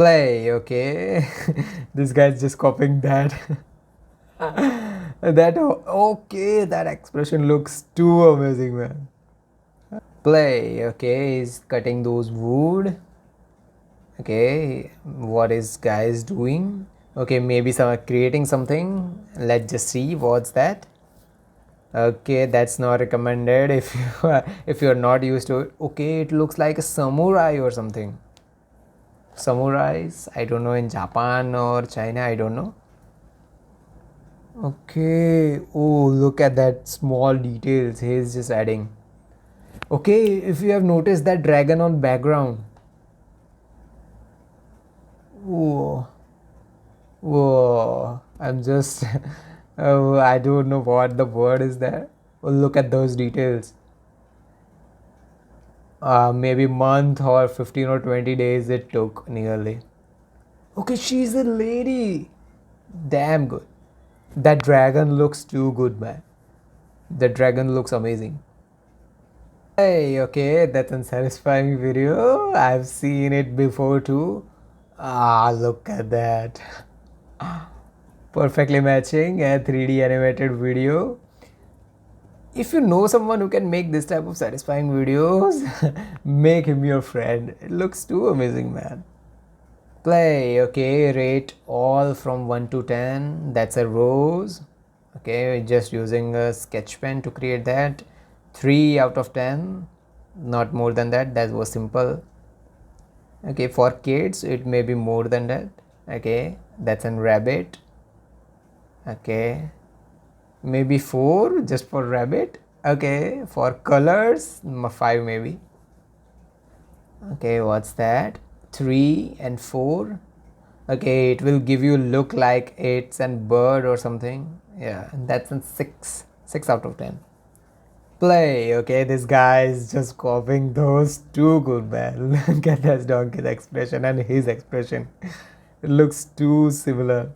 Play, okay. This guy's just copying that. That okay, that expression looks too amazing, man. Play, okay, he's cutting those wood. Okay, what is guys doing? Okay, maybe some creating something. Let's just see what's that. Okay, that's not recommended if you are, if you're not used to it. Okay, it looks like a samurai or something. Samurais, I don't know, in Japan or China, I don't know. Okay, oh, look at that small details he's just adding. Okay, if you have noticed that dragon on background. Whoa, whoa, I'm just oh, I don't know what the word is there. Oh, look at those details. Maybe month or 15 or 20 days it took nearly. Okay, she's a lady. Damn good. That dragon looks too good, man. The dragon looks amazing. Hey, okay, that's a satisfying video. I've seen it before too. Ah, look at that. Perfectly matching a 3D animated video. If you know someone who can make this type of satisfying videos, make him your friend. It looks too amazing, man. Play, okay, rate all from 1 to 10. That's a rose. Okay, just using a sketch pen to create that. 3 out of 10. Not more than that. That was simple. Okay, for kids, it may be more than that. Okay, that's a rabbit. Okay, maybe 4 just for rabbit. Okay, for colors, 5 maybe. Okay, what's that? 3 and 4. Okay, it will give you look like it's a bird or something. Yeah, that's a 6 out of 10. Play, okay, this guy is just copying those too good, man. Look at that donkey's expression and his expression. It looks too similar.